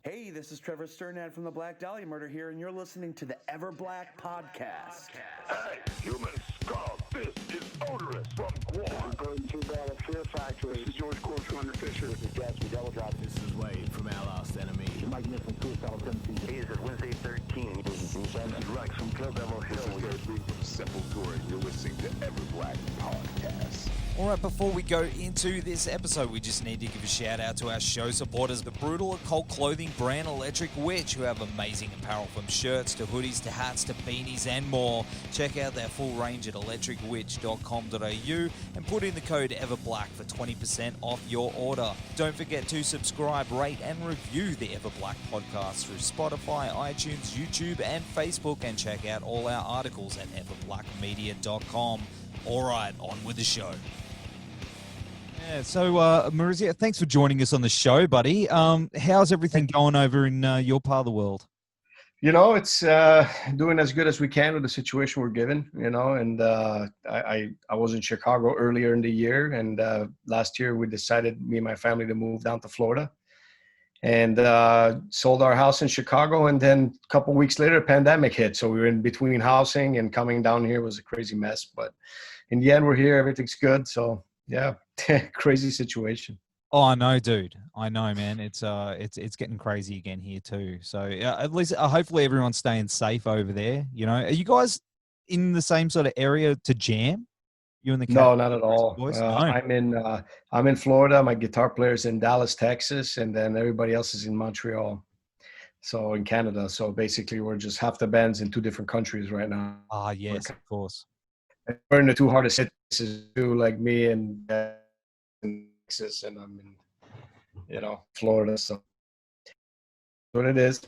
Hey, this is Trevor Sternad from the Black Dahlia Murder here, and you're listening to the Everblack podcast. Hey, humans, Carl, this is odorous from Guam. I'm going to the Fear Factory. This is George Corso under Fisher. This is Gatsby Double Drop. This is Wade from Our Last Enemy. Mike Nick from Suicidal Tendencies. Hey, this is Wednesday 13. This is Rex from Kill Devil Hill. This is Gary Bree from Sepultura. You're listening to Everblack Podcast. All right, before we go into this episode, we just need to give a shout out to our show supporters, the brutal occult clothing brand Electric Witch, who have amazing apparel from shirts to hoodies to hats to beanies and more. Check out their full range at electricwitch.com.au and put in the code EverBlack for 20% off your order. Don't forget to subscribe, rate and review the Everblack podcast through Spotify, iTunes, YouTube and Facebook, and check out all our articles at everblackmedia.com. All right, on with the show. Yeah, so Maurizio, thanks for joining us on the show, buddy. How's everything going over in your part of the world? You know, it's doing as good as we can with the situation we're given, you know, and I was in Chicago earlier in the year, and last year we decided, me and my family, to move down to Florida, and sold our house in Chicago, and then a couple of weeks later, a pandemic hit, so we were in between housing, and coming down here was a crazy mess, but in the end, we're here, everything's good, so yeah. Crazy situation. Oh, I know, dude. I know, man. It's getting crazy again here too. So at least hopefully everyone's staying safe over there. You know, are you guys in the same sort of area to jam? You and the no, not at all. No. I'm in Florida. My guitar player's in Dallas, Texas, and then everybody else is in Montreal. So in Canada. So basically, we're just half the band's in two different countries right now. Ah, yes, of course. We're in the two hardest cities too, like me and Texas, and I'm in, you know, Florida. So that's what it is.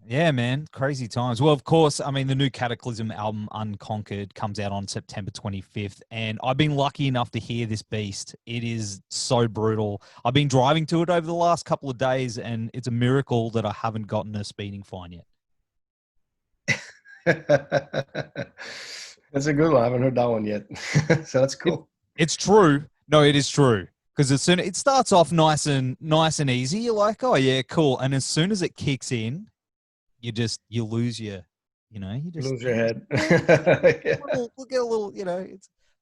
Yeah, man. Crazy times. Well, of course, I mean, the new Kataklysm album, Unconquered, comes out on September 25th. And I've been lucky enough to hear this beast. It is so brutal. I've been driving to it over the last couple of days, and it's a miracle that I haven't gotten a speeding fine yet. That's a good one. I haven't heard that one yet. So that's cool. It's true. No, it is true. Because as soon it starts off nice and easy, you're like, oh yeah, cool. And as soon as it kicks in, you lose your, you know, you just lose your head. Yeah. We'll get a little, you know.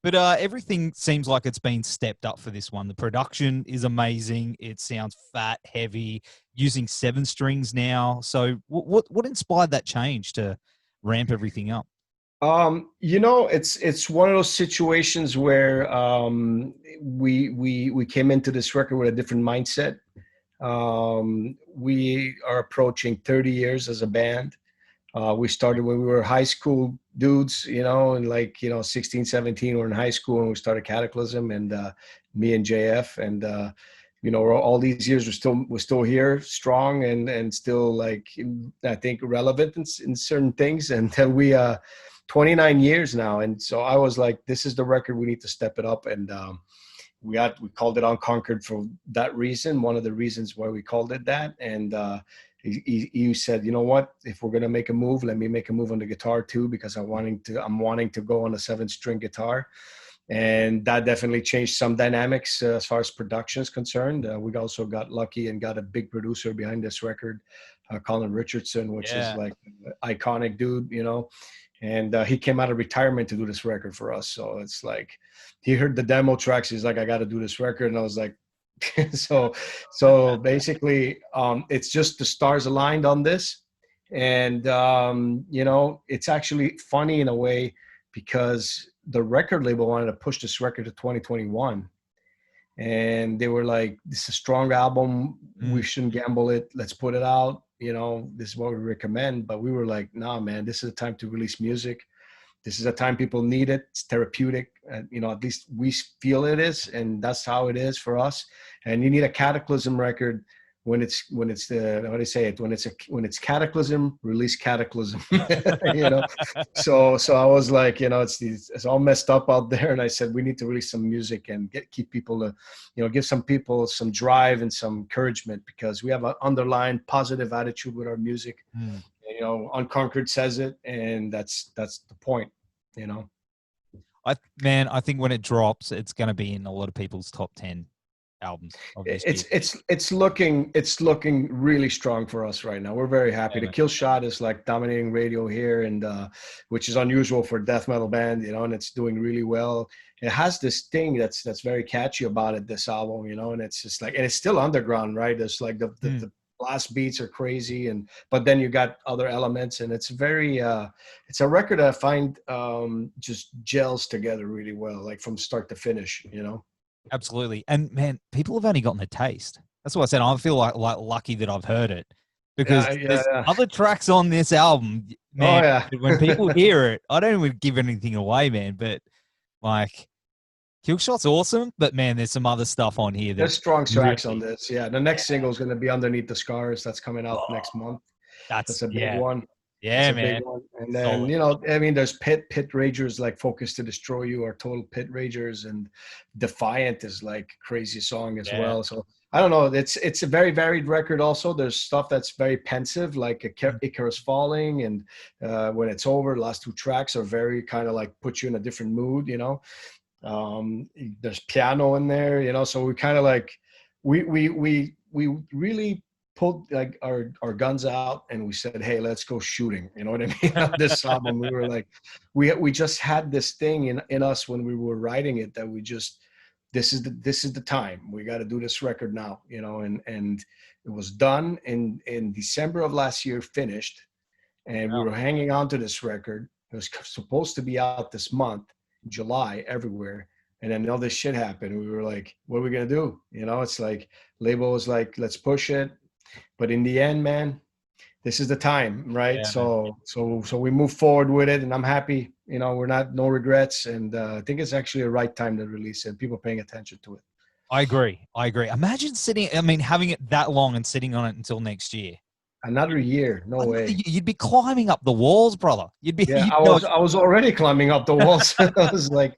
But everything seems like it's been stepped up for this one. The production is amazing. It sounds fat, heavy, using 7 strings now. So what inspired that change to ramp everything up? You know, it's one of those situations where we came into this record with a different mindset. We are approaching 30 years as a band. We started when we were high school dudes, you know, and like, you know, 16, 17, we're in high school and we started Kataklysm, and me and JF, and you know, all these years we're still here, strong and still, like, I think relevant in certain things. And then we 29 years now, and so I was like, this is the record, we need to step it up, and we called it Unconquered for that reason, one of the reasons why we called it that. And he said, you know what, if we're gonna make a move, let me make a move on the guitar too, because I'm wanting to go on a 7-string guitar. And that definitely changed some dynamics as far as production is concerned. We also got lucky and got a big producer behind this record, Colin Richardson, which is like an iconic dude, you know. And he came out of retirement to do this record for us. So it's like, he heard the demo tracks. He's like, I got to do this record. And I was like, so basically, it's just the stars aligned on this. And, you know, it's actually funny in a way, because the record label wanted to push this record to 2021. And they were like, this is a strong album. We shouldn't gamble it. Let's put it out. You know, this is what we recommend. But we were like, nah, man, this is a time to release music. This is a time people need it. It's therapeutic. You know, at least we feel it is. And that's how it is for us. And you need a Kataklysm record when it's the, how do you say it? When it's Kataklysm, release Kataklysm. You know? So I was like, you know, it's all messed up out there. And I said, we need to release some music and keep people to, you know, give some people some drive and some encouragement, because we have an underlying positive attitude with our music. You know, Unconquered says it, and that's the point, you know. I think when it drops, it's going to be in a lot of people's top 10. albums of this It's year. it's looking really strong for us right now. We're very happy. The Kill Shot is like dominating radio here, and which is unusual for a death metal band, and it's doing really well. It has this thing that's very catchy about it, this album, and it's just like, and it's still underground, right? It's like the blast beats are crazy, but then you got other elements, and it's very it's a record that I find just gels together really well, like from start to finish. Absolutely. And man, people have only gotten a taste. That's what I said. I feel like lucky that I've heard it, because there's other tracks on this album, man. When people hear it, I don't even give anything away, man. But like, Killshot's awesome, but man, there's some other stuff on here. There's strong tracks on this. Yeah, the next single is going to be Underneath the Scars. That's coming out next month. That's a big one. Yeah, man. Big one. And then, there's Pit Ragers, like Focus to Destroy You, or Total Pit Ragers, and Defiant is like crazy song as well. So I don't know. It's a very varied record. Also, there's stuff that's very pensive, like Icarus Falling, and When It's Over. The last two tracks are very kind of like put you in a different mood. There's piano in there. So we kind of like we really pulled like our guns out, and we said, hey, let's go shooting. You know what I mean? On this album, we were like, we just had this thing in us when we were writing it, that we just, this is the time, we got to do this record now. And it was done in December of last year, finished, and we were hanging on to this record. It was supposed to be out this month, July, everywhere. And then all this shit happened. We were like, what are we going to do? It's like, label was like, let's push it. But in the end, man, this is the time, right? Yeah, so we move forward with it, and I'm happy. We're no regrets. And I think it's actually a right time to release it. People paying attention to it. I agree. Imagine having it that long and sitting on it until next year. Another year, no way. You'd be climbing up the walls, brother. I was already climbing up the walls. I was like,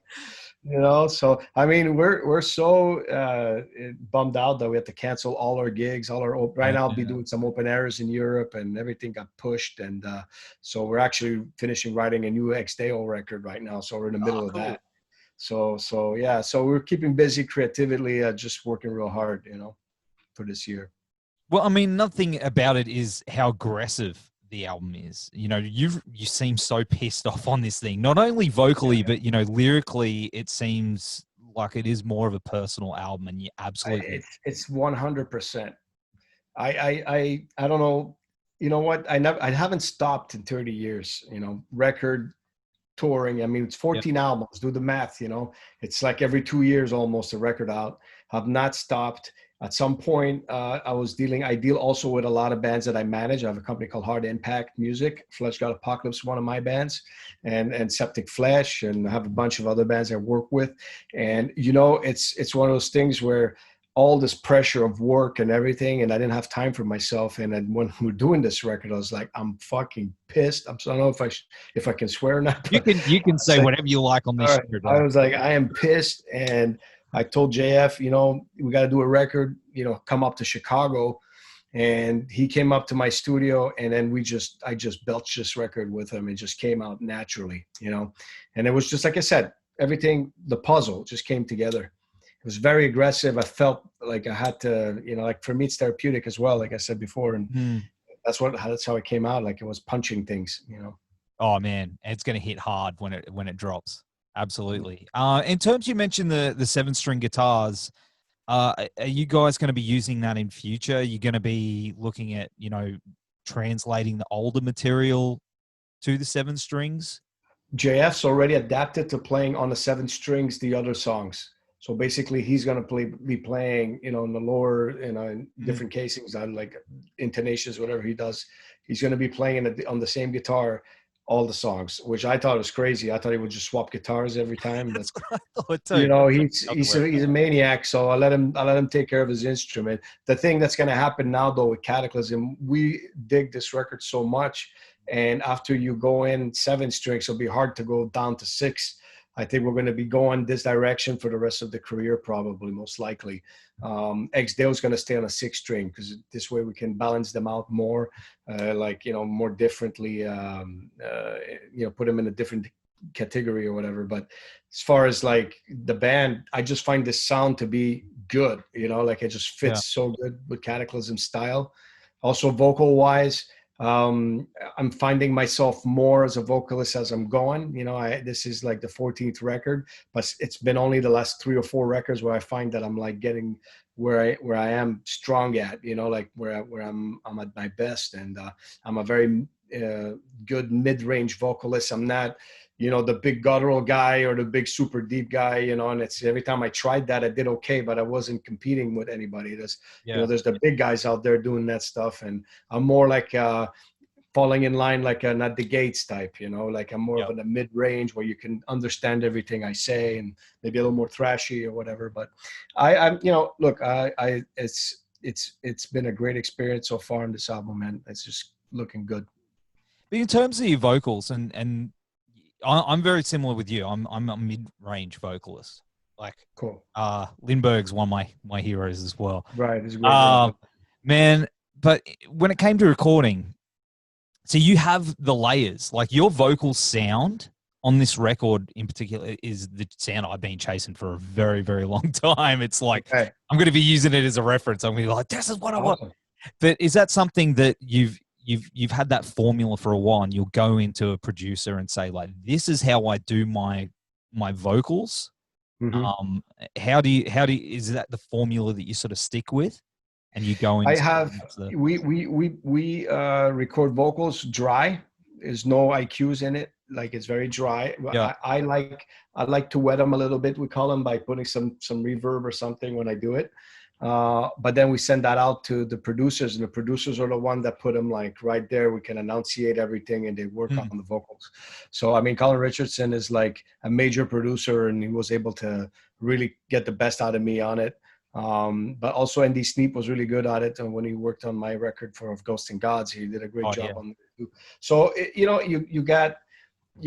so I mean, we're so bummed out that we had to cancel all our gigs, right now. I'll be doing some open airs in Europe, and everything got pushed, and so we're actually finishing writing a new Ex Deo record right now. So we're in the middle of that. So yeah, so we're keeping busy creatively, just working real hard, for this year. Well, I mean, nothing about it is how aggressive the album is. You seem so pissed off on this thing, not only vocally, but lyrically, it seems like it is more of a personal album, and you absolutely. It's 100%. I don't know. You know what? I haven't stopped in 30 years. Record touring. I mean, it's 14 albums. Do the math. It's like every 2 years almost a record out. I've not stopped. At some point, I deal also with a lot of bands that I manage. I have a company called Hard Impact Music, FLESHGOD Apocalypse, one of my bands, and SepticFlesh, and I have a bunch of other bands I work with. And, it's one of those things where all this pressure of work and everything, and I didn't have time for myself. And then when we were doing this record, I was like, I'm fucking pissed. I don't know if I can swear or not. You can say whatever you like on this record. I was like, I am pissed. And I told JF, we got to do a record, come up to Chicago. And he came up to my studio, and then I just belched this record with him. It just came out naturally, and it was just, like I said, everything, the puzzle just came together. It was very aggressive. I felt like I had to, like for me, it's therapeutic as well, like I said before. And that's how it came out. Like it was punching things, Oh man, it's going to hit hard when it drops. Absolutely. In terms, you mentioned the 7-string guitars. Are you guys going to be using that in future? Are you going to be looking at, translating the older material to the 7 strings? JF's already adapted to playing on the 7 strings the other songs. So basically, he's going to be playing, in the lower, in different casings, on like intonations, whatever he does. He's going to be playing on the same guitar all the songs, which I thought was crazy. I thought he would just swap guitars every time. That's what I thought too. He's a maniac. So I let him take care of his instrument. The thing that's going to happen now, though, with Kataklysm, we dig this record so much, and after you go in 7 strings, it'll be hard to go down to 6. I think we're going to be going this direction for the rest of the career, probably, most likely. Ex Deo is going to stay on a 6-string, because this way we can balance them out more, more differently, put them in a different category or whatever. But as far as like the band, I just find this sound to be good, you know, like it just fits Yeah. so good with Kataklysm style. Also vocal wise, I'm finding myself more as a vocalist as I'm going. You know, this is like the 14th record, but it's been only the last 3 or 4 records where I find that I'm like getting where I am strong at. You know, like where I'm at my best, and I'm a very good mid-range vocalist. I'm not, you know, the big guttural guy or the big super deep guy, you know, and it's every time I tried that, I did okay, but I wasn't competing with anybody. There's, you know, there's the big guys out there doing that stuff. And I'm more like falling in line, like not the Gates type, you know, like I'm more of in the mid range where you can understand everything I say and maybe a little more thrashy or whatever. But I'm, you know, look, it's been a great experience so far on this album, man. It's just looking good. But in terms of your vocals, and I'm very similar with you. I'm a mid-range vocalist. Like, cool. Lindbergh's one of my heroes as well. Right, he's a great man. But when it came to recording, so you have the layers. Like your vocal sound on this record in particular is the sound I've been chasing for a very, very long time. It's like I'm going to be using it as a reference. I'm going to be like, this is what I want. But is that something that you've had that formula for a while, and you'll go into a producer and say, like, this is how I do my vocals? Mm-hmm. How do you is that the formula that you sort of stick with, and you go into we record vocals dry. There's no IQs in it, like it's very dry. I like to wet them a little bit, we call them, by putting some reverb or something when I do it. But then we send that out to the producers, and the producers are the one that put them like right there. We can enunciate everything, and they work on the vocals. So, I mean, Colin Richardson is like a major producer, and he was able to really get the best out of me on it. But also Andy Sneap was really good at it. And when he worked on my record for Of Ghosts and Gods, he did a great job on it too. So, you know, you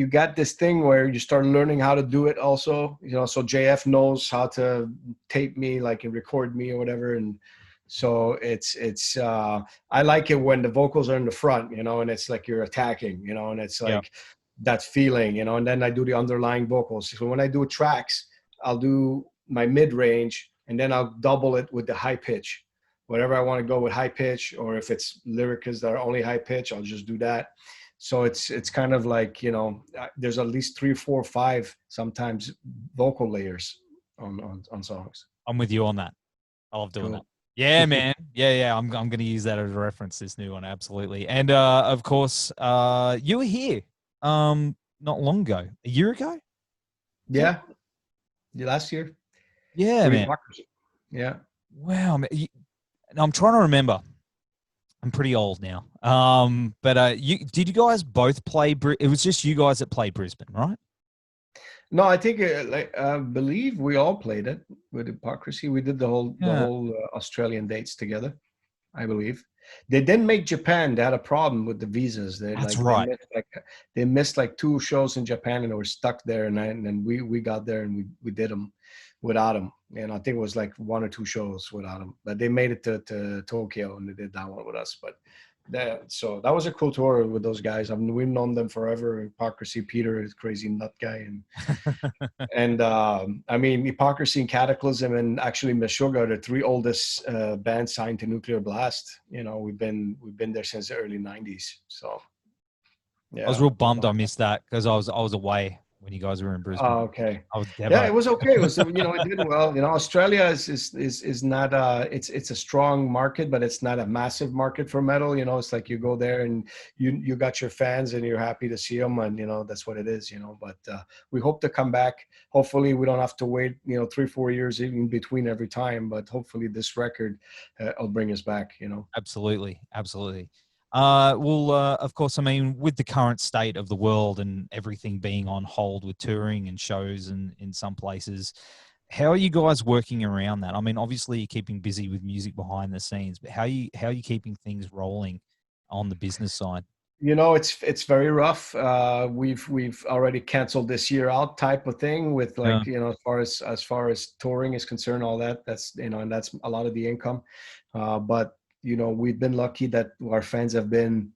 got this thing where you start learning how to do it also, you know, so JF knows how to tape me, like, and record me or whatever. And so it's I like it when the vocals are in the front, you know, and it's like you're attacking, you know, and it's like that feeling, you know, and then I do the underlying vocals. So when I do tracks, I'll do my mid-range, and then I'll double it with the high pitch. Whatever I want to go with high pitch, or if it's lyrics that are only high pitch, I'll just do that. So it's kind of like, you know, there's at least 3, 4, 5 sometimes vocal layers on songs. I'm with you on that. I love doing that. Yeah, man. Yeah. I'm going to use that as a reference, this new one. Absolutely. And of course, you were here not long ago, a year ago. Yeah. Last year. Yeah, man. Yeah. Wow. Man. I'm trying to remember. I'm pretty old now. But did you guys both play? It was just you guys that played Brisbane, right? No, I think I believe we all played it with Hypocrisy. We did the whole Australian dates together, I believe. They didn't make Japan. They had a problem with the visas. That's right. They missed like 2 shows in Japan, and they were stuck there. And then we got there, and we did them without them. And I think it was like 1 or 2 shows without them. But they made it to Tokyo, and they did that one with us. But so that was a cool tour with those guys. I mean, we've known them forever. Hypocrisy, Peter is crazy nut guy, and I mean, Hypocrisy and Kataklysm and actually Meshuggah are the 3 oldest bands signed to Nuclear Blast. You know, we've been there since the early '90s. So yeah, I was real bummed I missed that because I was away when you guys were in Brisbane. Oh, okay. Yeah, it was okay. It was, you know, it did well. You know, Australia is not it's a strong market, but it's not a massive market for metal. You know, it's like you go there and you got your fans and you're happy to see them, and you know that's what it is. You know, but we hope to come back. Hopefully, we don't have to wait, you know, 3-4 years in between every time. But hopefully, this record will bring us back. You know, absolutely. Of course, I mean, with the current state of the world and everything being on hold with touring and shows and in some places, how are you guys working around that? I mean, obviously you're keeping busy with music behind the scenes, but how are you keeping things rolling on the business side? You know, it's very rough. We've already canceled this year out type of thing with like, you know, as far as touring is concerned, all that, that's, you know, and that's a lot of the income. But you know, we've been lucky that our fans have been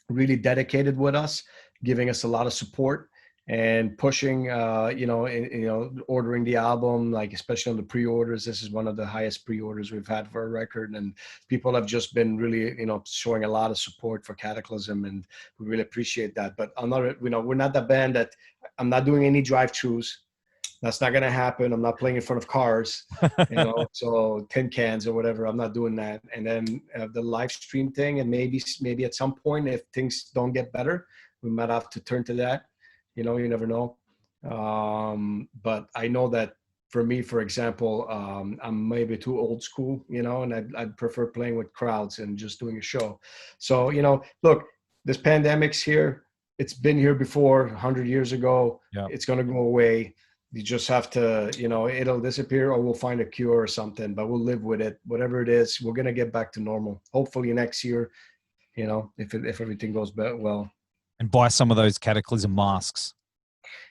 really dedicated with us, giving us a lot of support. and pushing, ordering the album, like especially on the pre-orders. This is one of the highest pre-orders we've had for a record, and people have just been really, showing a lot of support for Kataklysm, and we really appreciate that. But we're not the band that, I'm not doing any drive-throughs. That's not going to happen. I'm not playing in front of cars, so tin cans or whatever. I'm not doing that. And then the live stream thing, and maybe at some point, if things don't get better, we might have to turn to that. You never know. But I know that for me, for example, I'm maybe too old school, and I'd prefer playing with crowds and just doing a show. So, look, this pandemic's here. It's been here before, 100 years ago. Yeah. It's going to go away. You just have to, it'll disappear, or we'll find a cure or something, but we'll live with it. Whatever it is, we're going to get back to normal. Hopefully next year, if everything goes well. And buy some of those Kataklysm masks.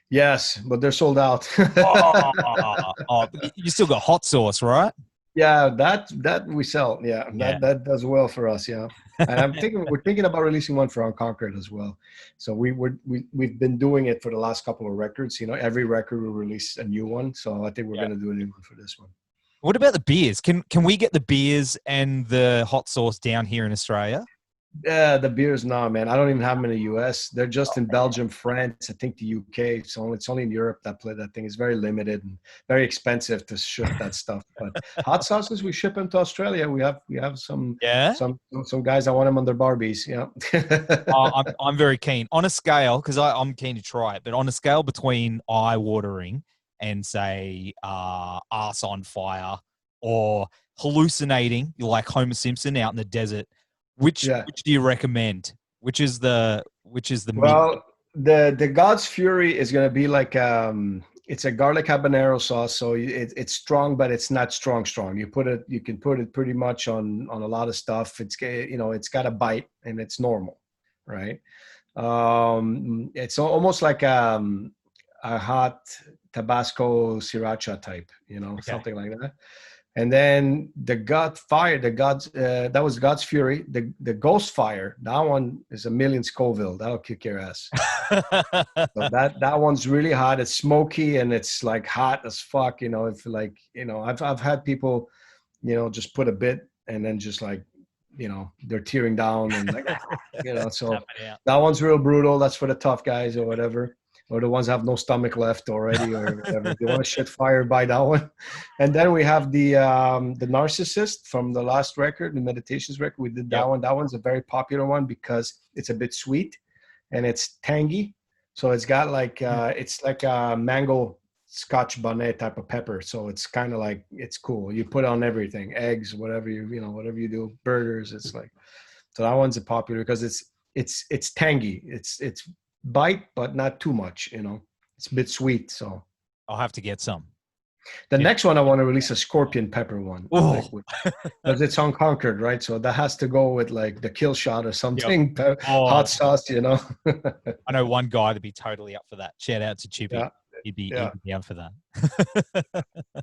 Yes, but they're sold out. But you still got hot sauce, right? Yeah, that we sell. Yeah, that does well for us. Yeah, and we're thinking about releasing one for Unconquered as well. So we've been doing it for the last couple of records. Every record we release a new one. So I think we're going to do a new one for this one. What about the beers? Can we get the beers and the hot sauce down here in Australia? Yeah, the beers, no, man. I don't even have them in the US. They're just in Belgium, France, I think the UK. So it's only in Europe that thing. It's very limited and very expensive to ship that stuff. But hot sauces, we ship them to Australia. We have some guys that want them on their Barbies. Yeah. I'm very keen on a scale, because I'm keen to try it. But on a scale between eye-watering and say arse on fire or hallucinating, like Homer Simpson out in the desert. Which do you recommend? Which is the well, the God's Fury is going to be like it's a garlic habanero sauce, so it's strong, but it's not strong. You can put it pretty much on a lot of stuff. It's it's got a bite and it's normal, right? It's almost like a hot Tabasco sriracha type, something like that. And then that was God's Fury. The Ghost Fire, that one is 1,000,000 Scoville. That'll kick your ass. So that one's really hot. It's smoky and it's like hot as fuck. If like, I've had people, just put a bit and then just like, they're tearing down and like, so that one's real brutal. That's for the tough guys or whatever. Or the ones that have no stomach left already, or whatever. They want to shit fire, buy that one. And then we have the Narcissist from the last record, the Meditations record. We did that one. That one's a very popular one because it's a bit sweet and it's tangy. So it's got like it's like a mango Scotch bonnet type of pepper. So it's kind of like, it's cool. You put on everything, eggs, whatever whatever you do, burgers. It's like, so that one's a popular because it's tangy. It's bite, but not too much. It's a bit sweet. So I'll have to get some. The next one I want to release a scorpion pepper one, because it's Unconquered, right? So that has to go with like the kill shot or something. Hot sauce, I know one guy that'd be totally up for that. Shout out to Chippy. Yeah. He'd be down for that.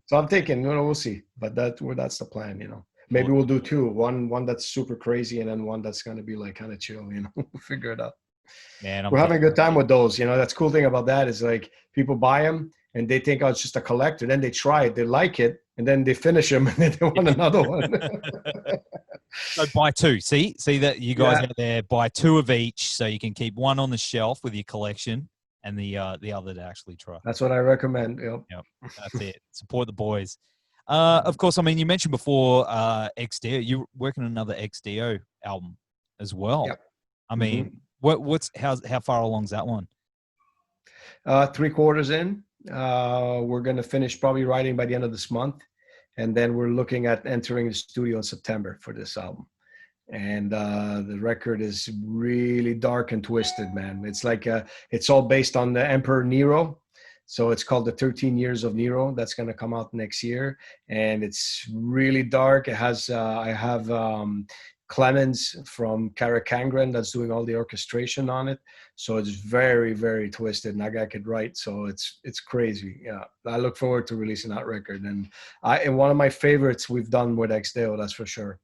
So I'm thinking, we'll see, but that's the plan. Maybe we'll do two. One that's super crazy, and then one that's going to be like kind of chill. We'll figure it out. Man, we're having a good time with those. That's cool thing about that is like people buy them and they think, it's just a collector. Then they try it, they like it, and then they finish them and then they want another one. So buy two. See that you guys out there, buy two of each so you can keep one on the shelf with your collection and the other to actually try. That's what I recommend. Yep. That's it. Support the boys. Of course, you mentioned before Ex Deo. You're working on another Ex Deo album as well. Yep. How far along's that one? 3/4 in. We're going to finish probably writing by the end of this month. And then we're looking at entering the studio in September for this album. And the record is really dark and twisted, man. It's like, it's all based on the Emperor Nero. So it's called The 13 Years of Nero. That's going to come out next year. And it's really dark. It has, I have Clemens from Karakangren that's doing all the orchestration on it. So it's very, very twisted. And that guy could write. So it's crazy. Yeah. I look forward to releasing that record. And one of my favorites we've done with Ex Deo, that's for sure.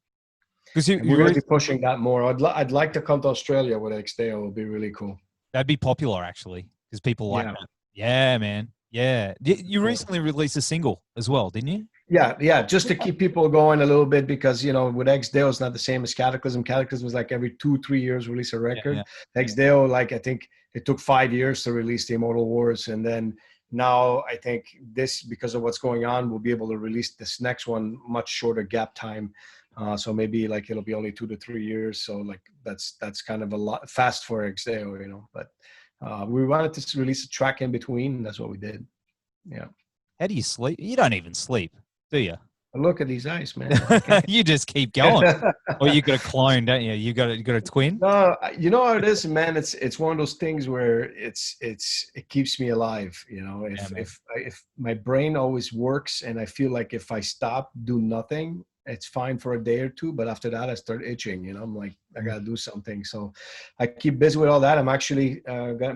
Because we're going to be pushing that more. I'd like to come to Australia with Ex Deo. It would be really cool. That'd be popular, actually. because people like Yeah. that. Yeah, man. Yeah. You recently released a single as well, didn't you? Yeah, just to keep people going a little bit, because with Ex Deo it's not the same as Kataklysm. Kataklysm was like every 2-3 years release a record. Yeah. Ex Deo, like I think it took 5 years to release the Immortal Wars, and then now I think this, because of what's going on, we'll be able to release this next one much shorter gap time. So maybe like it'll be only 2 to 3 years. So like that's kind of a lot fast for Ex Deo, but we wanted to release a track in between, and that's what we did. Yeah. How do you sleep? You don't even sleep, do you? Look at these eyes, man. You just keep going. Or you got a clone, don't you? You got a twin? No, you know how it is, man. It's one of those things where it keeps me alive. If my brain always works, and I feel like if I stop, do nothing, it's fine for a day or two, but after that I start itching. I'm like, I gotta do something. So I keep busy with all that. I'm actually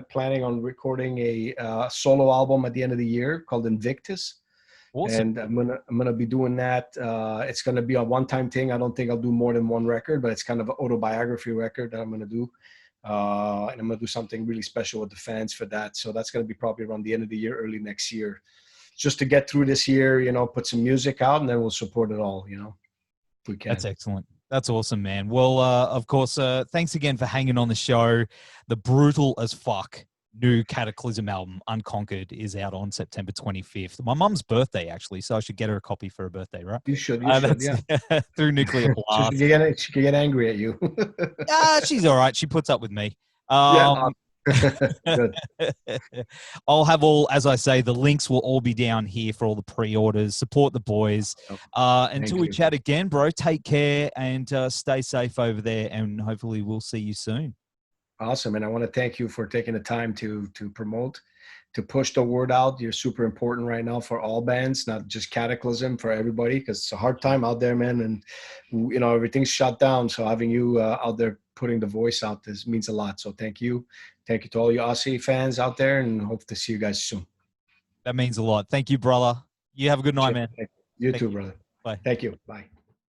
planning on recording a solo album at the end of the year called Invictus. Awesome. And I'm gonna be doing that. It's gonna be a one-time thing. I don't think I'll do more than one record, but it's kind of an autobiography record that I'm gonna do. And I'm gonna do something really special with the fans for that. So that's gonna be probably around the end of the year, early next year, just to get through this year. Put some music out, and then we'll support it all. If we can. That's excellent. That's awesome, man. Well, of course, thanks again for hanging on the show. The brutal as fuck new Kataklysm album, Unconquered, is out on September 25th. My mum's birthday, actually, so I should get her a copy for her birthday, right? You should, yeah. Through Nuclear Blast. She could get angry at you. She's all right. She puts up with me. Good. I'll have as I say, the links will all be down here for all the pre-orders. Support the boys. Until we chat again, bro, take care and stay safe over there, and hopefully we'll see you soon. Awesome. And I want to thank you for taking the time to promote, to push the word out. You're super important right now for all bands, not just Kataklysm, for everybody, because it's a hard time out there, man. And, everything's shut down. So having you out there putting the voice out, this means a lot. So thank you. Thank you to all you Aussie fans out there, and hope to see you guys soon. That means a lot. Thank you, brother. You have a good night, man. You too, brother. Bye. Thank you. Bye.